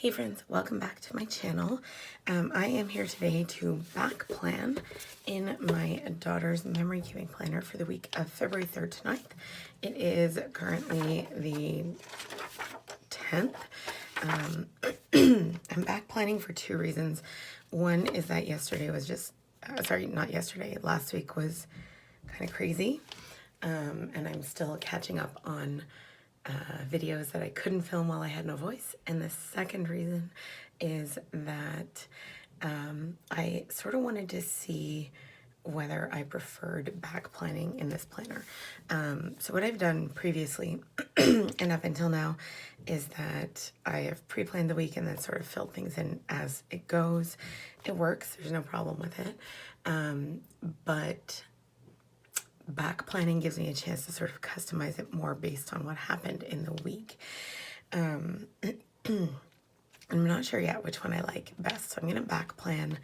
Hey friends, welcome back to my channel. I am here today to back plan in my daughter's memory keeping planner for the week of February 3rd to 9th. It is currently the 10th. I'm back planning for two reasons. One is that yesterday was just, not yesterday, last week was kind of crazy. And I'm still catching up on videos that I couldn't film while I had no voice. And the second reason is that I sort of wanted to see whether I preferred back planning in this planner. So what I've done previously and up until now is that I have pre-planned the week and then sort of filled things in as it goes. It works, there's no problem with it. But back planning gives me a chance to sort of customize it more based on what happened in the week. I'm not sure yet which one I like best, so I'm going to back plan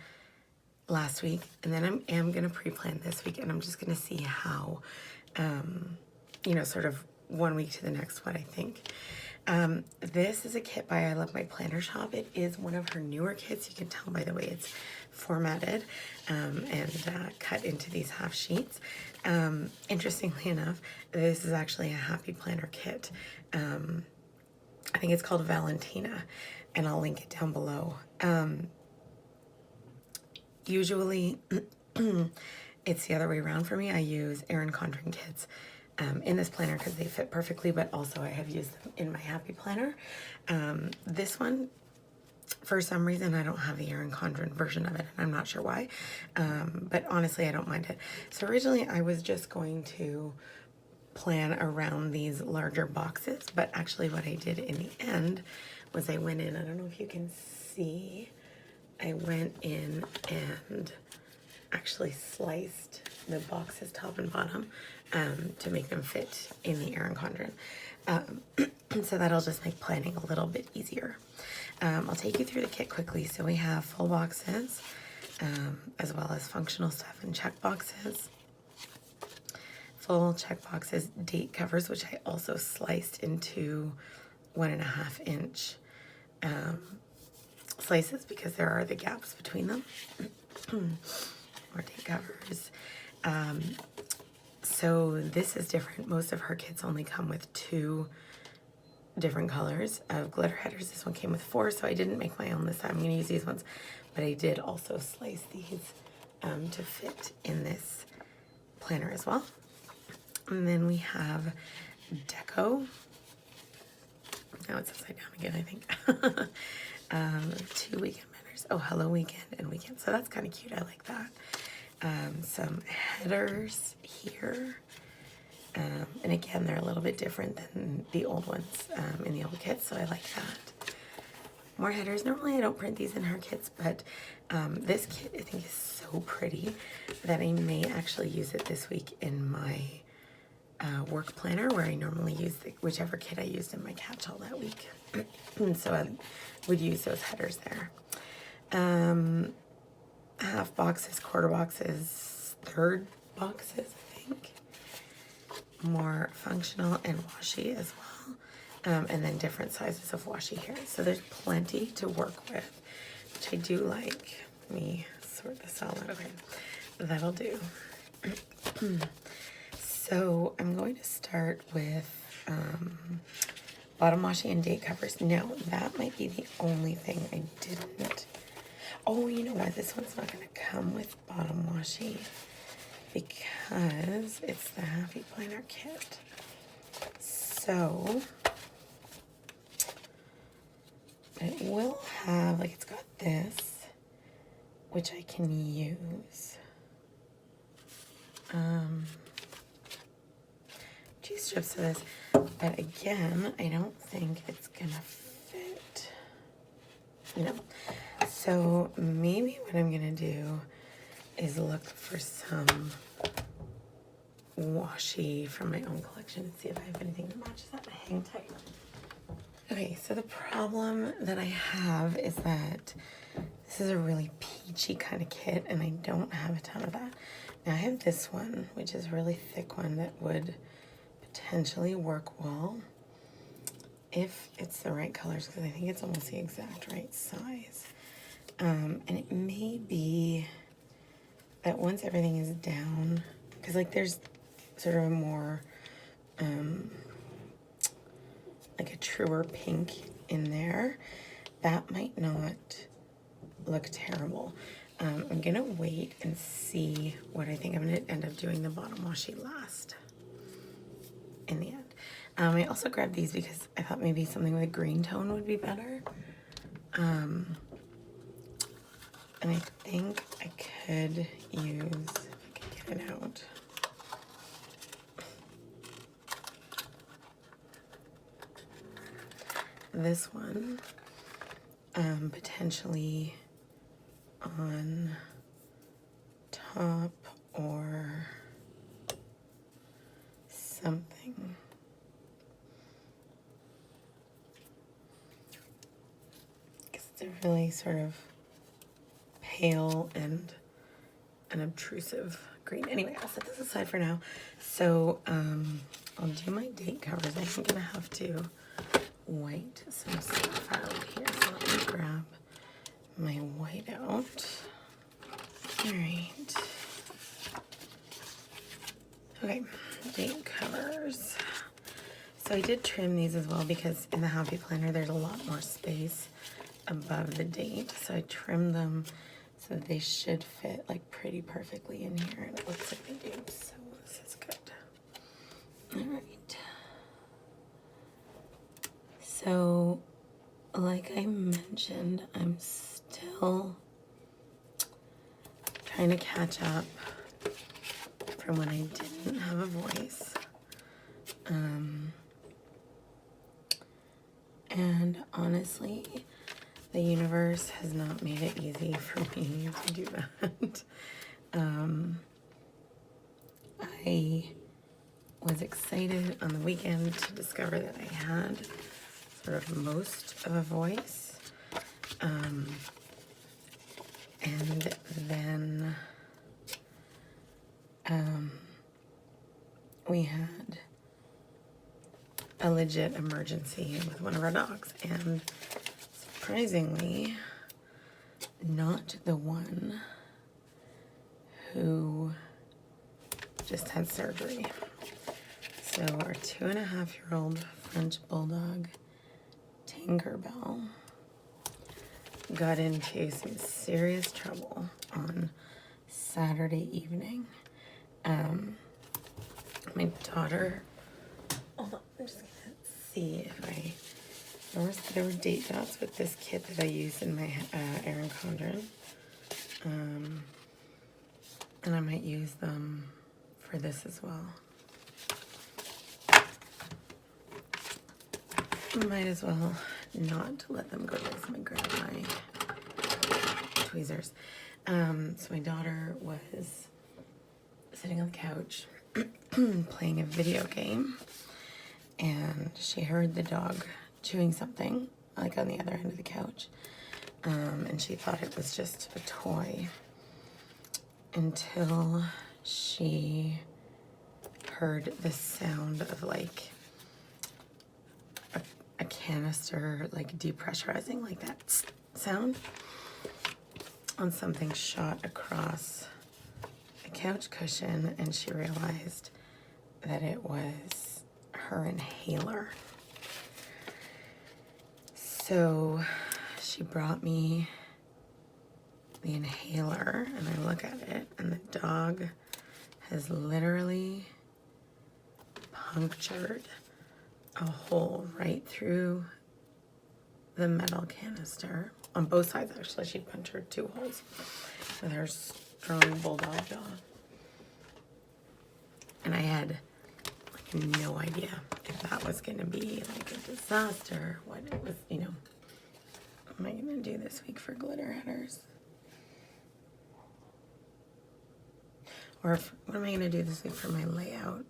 last week, and then I am going to pre-plan this week, and I'm just going to see how, sort of one week to the next what I think. This is a kit by I Love My Planner Shop. It is one of her newer kits. You can tell by the way it's formatted and cut into these half sheets. Interestingly enough, this is actually a happy planner kit. I think it's called Valentina, and I'll link it down below. Usually it's the other way around for me. I use Erin Condren kits in this planner because they fit perfectly, but also I have used them in my happy planner. This one, for some reason, I don't have the Erin Condren version of it, and I'm not sure why, but honestly, I don't mind it. So originally, I was just going to plan around these larger boxes, but actually what I did in the end was I went in, I don't know if you can see, I went in and actually sliced the boxes top and bottom to make them fit in the Erin Condren. So that'll just make planning a little bit easier. I'll take you through the kit quickly. So we have full boxes, as well as functional stuff and check boxes. Full check boxes, date covers, which I also sliced into 1.5 inch slices because there are the gaps between them. More date covers. So this is different. Most of her kits only come with 2 different colors of glitter headers. This one came with 4, so I didn't make my own this time. I'm going to use these ones, but I did also slice these to fit in this planner as well. And then we have deco. Now it's upside down again, I think. 2 weekend banners. Oh, hello weekend and weekend. So that's kind of cute. I like that. Some headers here. And again, they're a little bit different than the old ones in the old kits, so I like that. More headers. Normally I don't print these in her kits, but this kit I think is so pretty that I may actually use it this week in my work planner, where I normally use whichever kit I used in my catch-all that week. So I would use those headers there. Half boxes, quarter boxes, third boxes, I think. More functional and washi as well. And then different sizes of washi here. So there's plenty to work with, which I do like. Let me sort this all out. Okay, that'll do. So I'm going to start with bottom washi and date covers. Now, that might be the only thing I didn't. Oh, you know what? This one's not going to come with bottom washi because it's the Happy Planner kit. So it will have, like, it's got this, which I can use. 2 strips of this, but again, I don't think it's gonna fit. No. So maybe what I'm gonna do is look for some washi from my own collection and see if I have anything that matches that and hang tight. Okay, so the problem that I have is that this is a really peachy kind of kit and I don't have a ton of that. Now I have this one, which is a really thick one that would potentially work well. if it's the right colors, because I think it's almost the exact right size. And it may be that once everything is down, because like there's sort of a more, like a truer pink in there, that might not look terrible. I'm gonna wait and see what I think. I'm gonna end up doing the bottom washi last in the end. I also grabbed these because I thought maybe something with a green tone would be better. And I think I could use, if I could get it out. This one, potentially on top or something. Because it's a really sort of pale and an obtrusive green. Anyway, I'll set this aside for now. So I'll do my date covers. I think I'm gonna have to white some stuff out here. So let me grab my white out. All right. Okay, date covers. So I did trim these as well because in the Happy Planner there's a lot more space above the date. So I trimmed them so that they should fit like pretty perfectly in here, and it looks like they do. So this is good. All right. So like I mentioned, I'm still trying to catch up from when I didn't have a voice. And honestly, the universe has not made it easy for me to do that. I was excited on the weekend to discover that I had sort of most of a voice. And then we had a legit emergency with one of our dogs, and surprisingly, not the one who just had surgery. So our 2.5-year-old French Bulldog, Tinkerbell, got into some serious trouble on Saturday evening. My daughter, hold on, I'm just gonna see if there were date dots with this kit that I used in my Erin Condren. And I might use them for this as well. Might as well not let them go to waste. I'm gonna grab my tweezers. So my daughter was sitting on the couch playing a video game, and she heard the dog chewing something like on the other end of the couch, and she thought it was just a toy until she heard the sound of like a canister like depressurizing, like that sound on something shot across a couch cushion, and she realized that it was her inhaler. So she brought me the inhaler, and I look at it, and the dog has literally punctured a hole right through the metal canister on both sides. Actually, she punctured 2 holes with her strong bulldog jaw. And I had like no idea if that was going to be like a disaster, what it was, you know. What am I going to do this week for glitter headers? Or what am I going to do this week for my layout?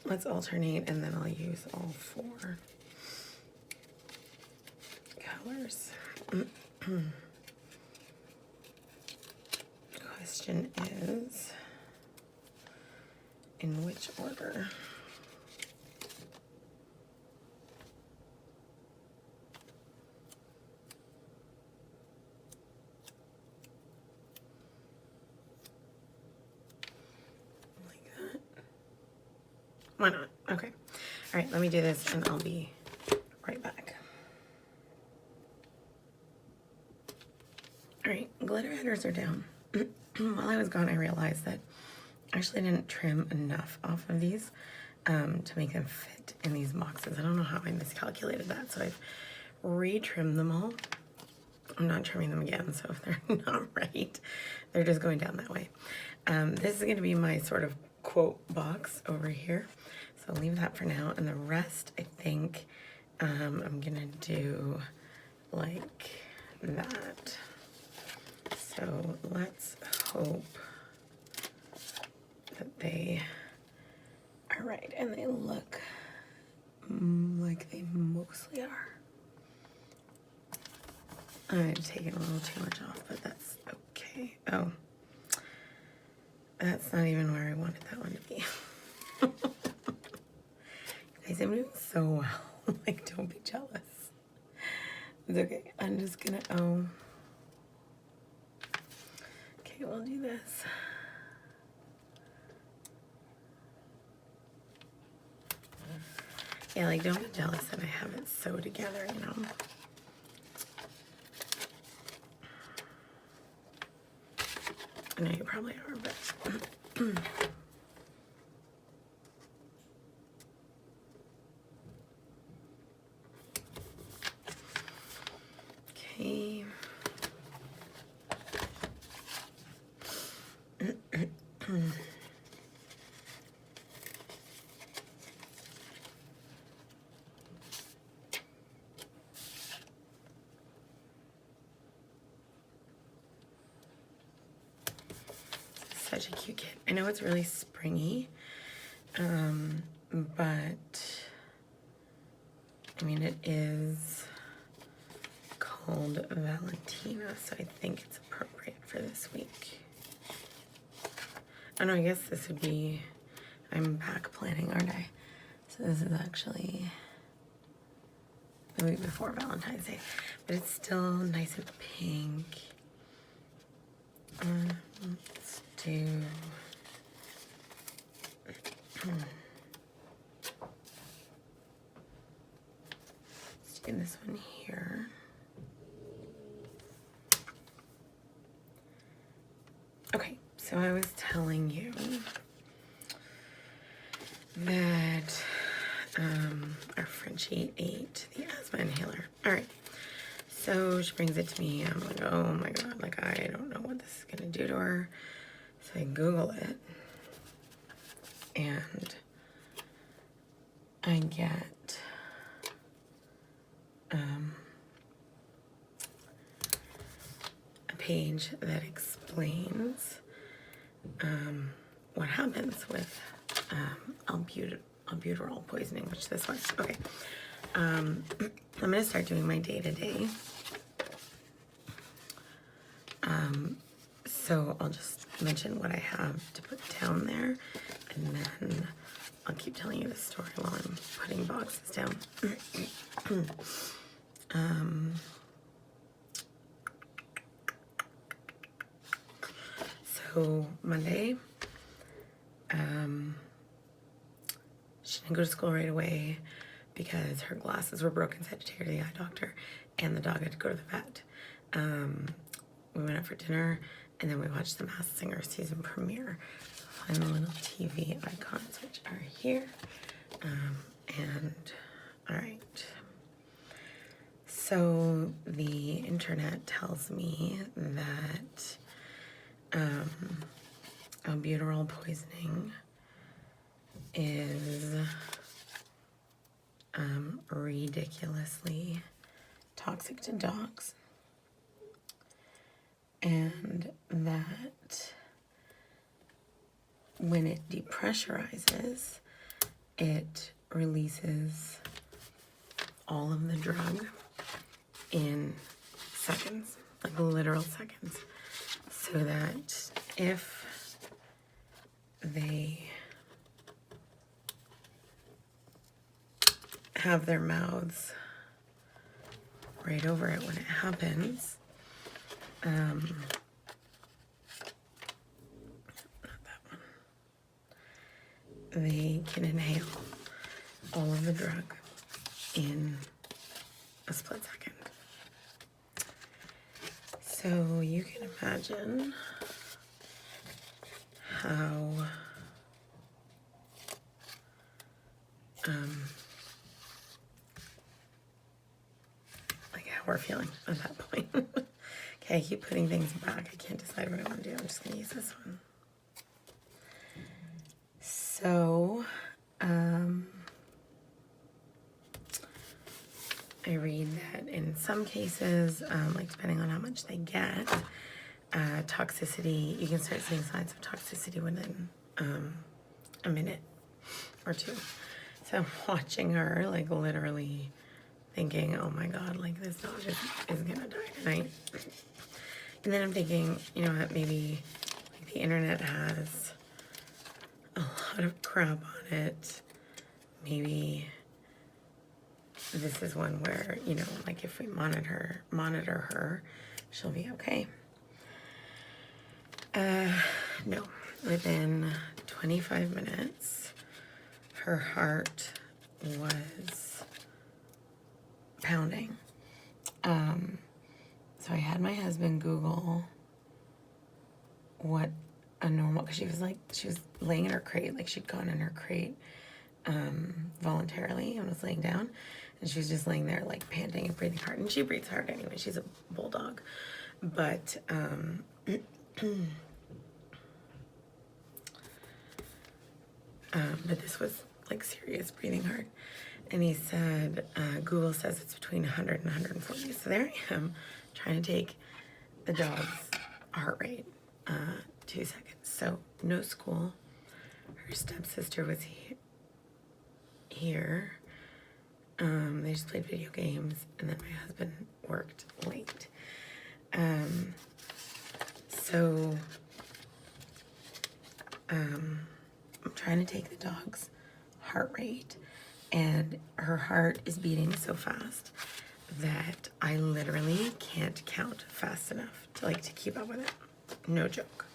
Let's alternate, and then I'll use all 4 colors. Question is, in which order? Why not? Okay. All right, let me do this and I'll be right back. All right, glitter headers are down. While I was gone, I realized that I actually didn't trim enough off of these to make them fit in these boxes. I don't know how I miscalculated that, so I've re-trimmed them all. I'm not trimming them again, so if they're not right, they're just going down that way. This is going to be my sort of quote box over here, so I'll leave that for now. And the rest, I think, I'm going to do like that. So let's hope that they are right and they look like they mostly are. I've taken a little too much off, but that's okay. Oh, that's not even where I wanted that one to be. You guys, I'm doing so well. Like, don't be jealous. It's okay. I'm just gonna, okay, we'll do this. Yeah, like, don't be jealous that I have it sewed together, you know? I know you probably are, but... Okay. Such a cute kit. I know it's really springy, but I mean, it is called Valentina, so I think it's appropriate for this week. Oh no, I guess this would be, I'm back planning, aren't I? So this is actually the week before Valentine's Day, but it's still nice and pink. Let's do, let's do this one here. Okay, so I was telling you that our Frenchie ate the asthma inhaler. All right, so she brings it to me. I'm like, oh my God, like I don't know what this is gonna do to her. So I Google it and I get a page that explains what happens with albuterol poisoning, which this was. Okay, I'm gonna start doing my day-to-day. So I'll just mention what I have to put down there, and then I'll keep telling you the story while I'm putting boxes down. So Monday, she didn't go to school right away because her glasses were broken, so I had to take her to the eye doctor, and the dog had to go to the vet. We went out for dinner, and then we watched the Masked Singer season premiere. So find the little TV icons, which are here. And, all right. So the internet tells me that albuterol poisoning is ridiculously toxic to dogs, and that when it depressurizes, it releases all of the drug in seconds, like literal seconds, so that if they have their mouths right over it when it happens, not that one, they can inhale all of the drug in a split second. So you can imagine how like how we're feeling at that point. Okay, I keep putting things back. I can't decide what I want to do. I'm just going to use this one. So, I read that in some cases, like depending on how much they get, toxicity, you can start seeing signs of toxicity within a minute or two. So I'm watching her, like literally thinking, oh my God, like this dog is gonna die tonight. And then I'm thinking, you know what, maybe like, the internet has a lot of crap on it. Maybe this is one where, you know, like if we monitor her, she'll be okay. No, within 25 minutes, her heart was pounding. So I had my husband Google what a normal, because she was laying in her crate, like she'd gone in her crate voluntarily and was laying down, and she was just laying there like panting and breathing hard, and she breathes hard anyway, she's a bulldog, but but this was like serious breathing hard. And he said, Google says it's between 100 and 140. So there I am trying to take the dog's heart rate, 2 seconds. So no school. Her stepsister was here. They just played video games, and then my husband worked late. So I'm trying to take the dog's heart rate, and her heart is beating so fast that I literally can't count fast enough to keep up with it. No joke.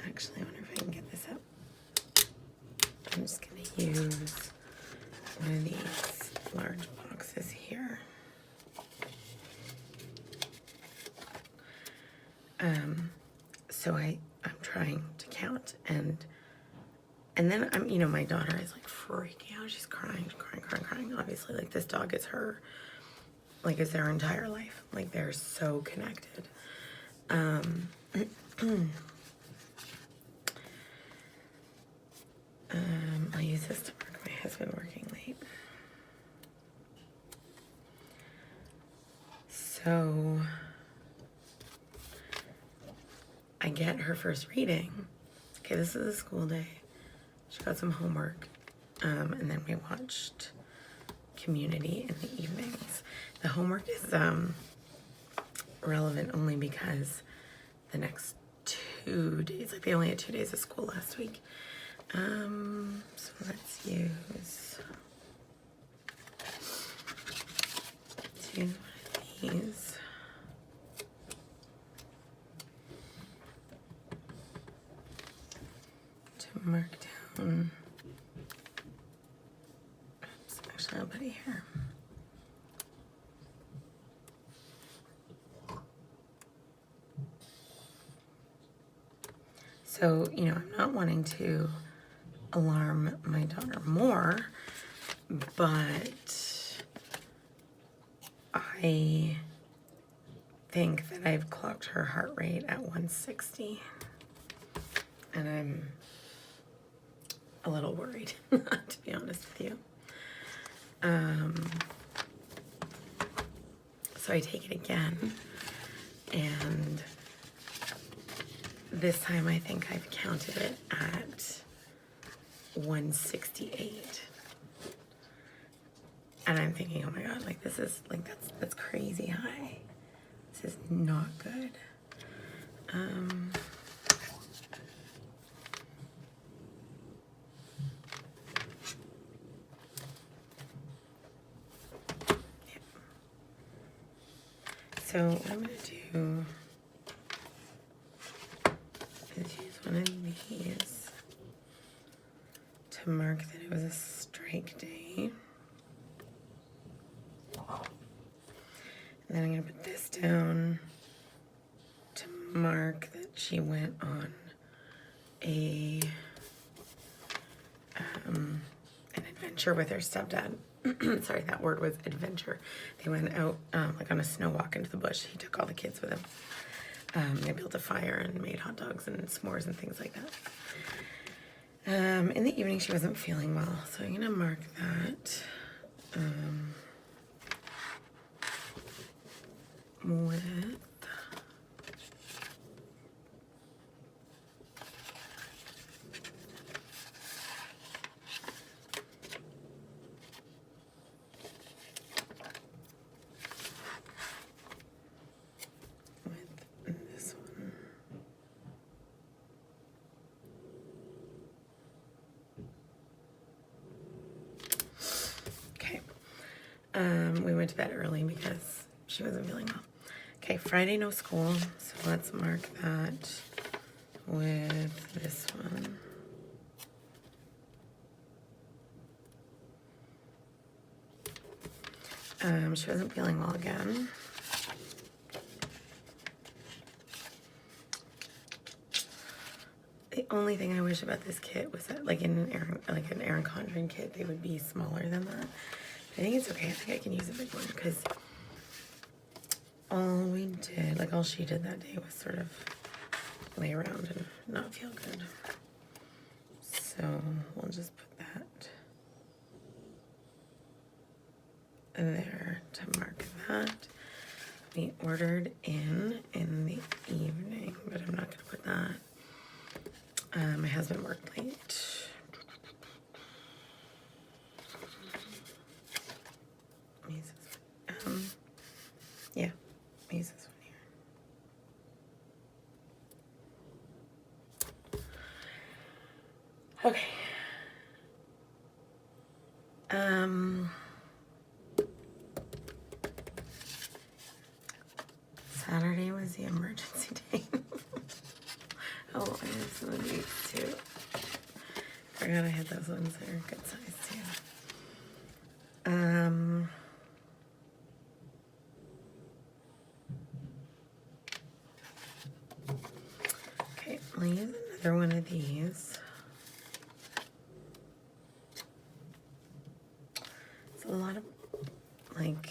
Actually, I wonder if I can get this up. I'm just gonna use one of these large boxes here. So I'm trying to count, and then my daughter is like freaking out. She's crying. Obviously, like this dog is her, like it's their entire life. Like they're so connected. I'll use this to mark my husband working late. So I get her first reading. Okay, this is a school day. She got some homework, and then we watched Community in the evenings. The homework is relevant only because the next 2 days, like they only had 2 days of school last week. So let's use one of these. To mark down. Oops, actually I'll put it here. So, I'm not wanting to alarm my daughter more, but I think that I've clocked her heart rate at 160, and I'm a little worried, to be honest with you. So I take it again, and this time I think I've counted it at 168. And I'm thinking, oh my God, like this is like that's crazy high. This is not good. Yeah. So what I'm gonna do one of these to mark that it was a strike day. And then I'm going to put this down to mark that she went on an adventure with her stepdad. Sorry, that word was adventure. They went out like on a snow walk into the bush. He took all the kids with him. They built a fire and made hot dogs and s'mores and things like that. In the evening, she wasn't feeling well, so I'm gonna mark that with this one. Okay. We went to bed early because she wasn't feeling well. Okay, Friday no school, so let's mark that with this one. She wasn't feeling well again. The only thing I wish about this kit was that, like in an Erin Condren kit, they would be smaller than that. I think it's okay. I think I can use a big one because all we did, like all she did that day was sort of lay around and not feel good. So we'll just put that there to mark that. We ordered in the evening, but I'm not going to put that. My husband worked late. Yeah, I'll use this one here. Okay. Saturday was the emergency day. Oh, I have some of these too. Forgot I had those ones. They're a good size too. Okay, I'll use another one of these. It's a lot of like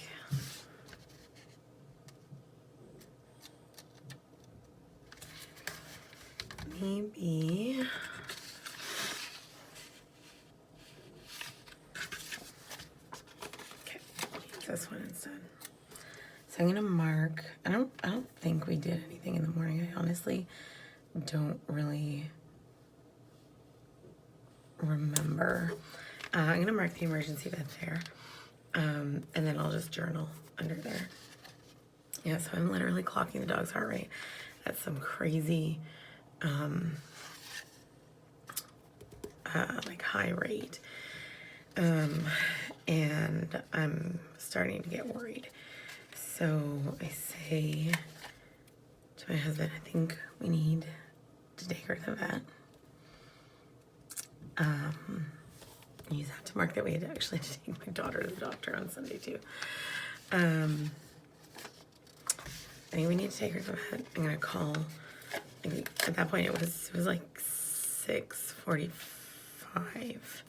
maybe okay, use this one instead. So I'm gonna mark. I don't think we did anything in the morning. I honestly don't really remember. I'm gonna mark the emergency vet there, and then I'll just journal under there. Yeah, so I'm literally clocking the dog's heart rate at some crazy like high rate, and I'm starting to get worried. So I say to my husband, I think we need to take her to the vet. Use that to mark that we had actually to take my daughter to the doctor on Sunday too. I think we need to take her to the vet. I'm gonna call. At that point, it was like 6:45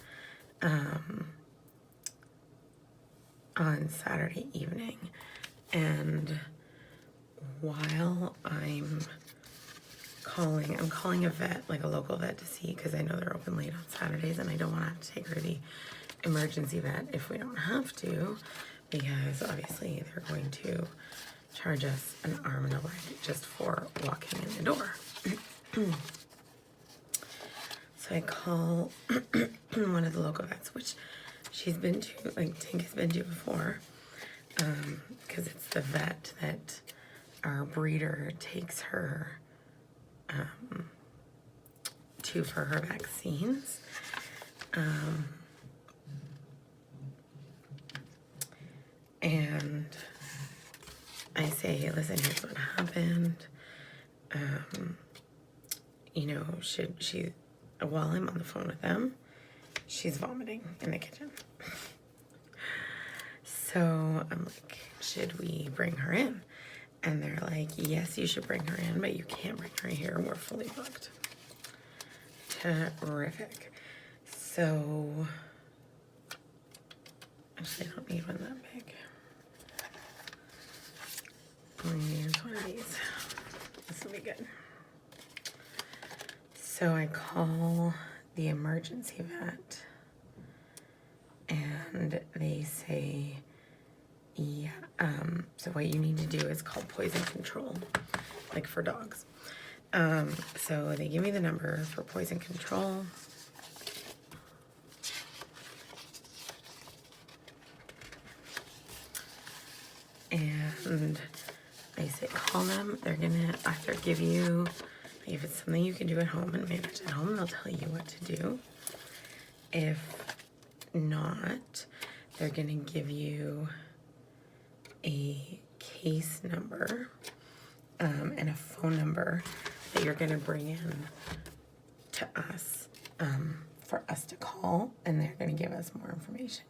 on Saturday evening, and while I'm calling a vet, like a local vet, to see, because I know they're open late on Saturdays, and I don't want to have to take her to the emergency vet if we don't have to, because obviously they're going to charge us an arm and a leg just for walking in the door. So I call one of the local vets, which she's been to, like Tink has been to before, because it's the vet that our breeder takes her to for her vaccines. And I say, listen, here's what happened. you know, should she, while I'm on the phone with them, she's vomiting in the kitchen. So I'm like, should we bring her in? And they're like, yes, you should bring her in, but you can't bring her here. We're fully booked. Terrific. So, actually, I don't need one that big. I'm going to use one of these. This will be good. So I call the emergency vet, and they say, yeah, so what you need to do is call poison control, like for dogs. So they give me the number for poison control. And I say, call them. They're gonna either give you, if it's something you can do at home and manage at home, they'll tell you what to do. If not, they're gonna give you a case number and a phone number that you're gonna bring in to us for us to call, and they're gonna give us more information.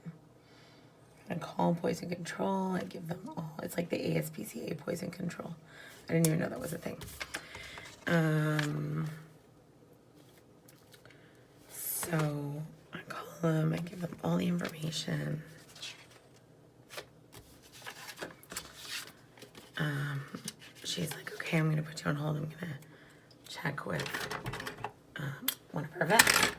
I call poison control. I give them all. It's like the ASPCA poison control. I didn't even know that was a thing. So I call them. I give them all the information. She's like, okay, I'm gonna put you on hold. I'm gonna check with one of our vets.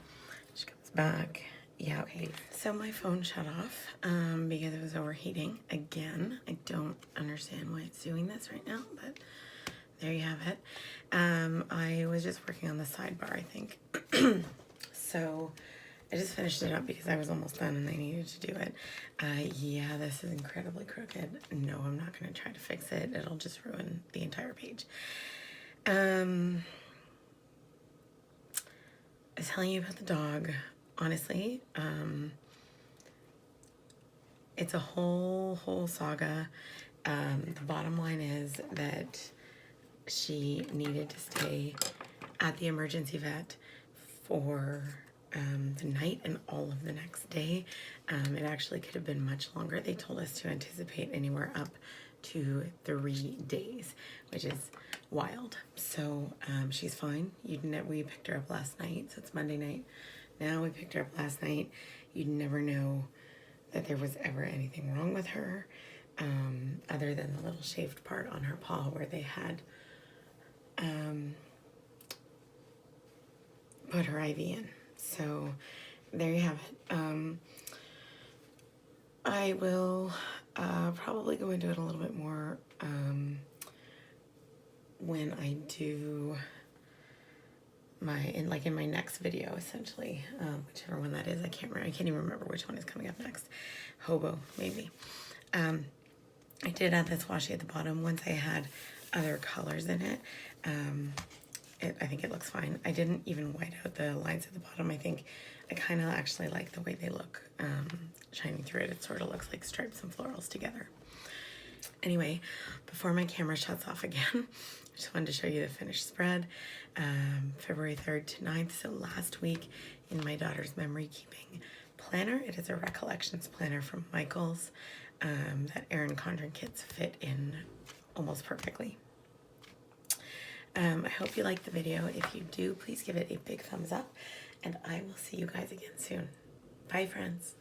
She comes back. Yeah, okay. So my phone shut off because it was overheating again. I don't understand why it's doing this right now, but there you have it. I was just working on the sidebar, I think. So I just finished it up because I was almost done and I needed to do it. Yeah, this is incredibly crooked. No, I'm not going to try to fix it. It'll just ruin the entire page. I was telling you about the dog. Honestly, it's a whole saga. The bottom line is that she needed to stay at the emergency vet for the night and all of the next day. It actually could have been much longer. They told us to anticipate anywhere up to 3 days, which is wild. So she's fine. We picked her up last night, so it's Monday night. Now we picked her up last night. You'd never know that there was ever anything wrong with her, other than the little shaved part on her paw where they had put her IV in. So there you have it. I will probably go into it a little bit more when I do in my next video, essentially, whichever one that is. I can't even remember which one is coming up next. Hobo, maybe. I did add this washi at the bottom once I had other colors in it. I think it looks fine. I didn't even white out the lines at the bottom. I think I kind of actually like the way they look shining through it. It sort of looks like stripes and florals together. Anyway, before my camera shuts off again, I just wanted to show you the finished spread. February 3rd to 9th, so last week in my daughter's memory keeping planner. It is a Recollections planner from Michaels that Erin Condren kits fit in almost perfectly. I hope you liked the video. If you do, please give it a big thumbs up, and I will see you guys again soon. Bye, friends.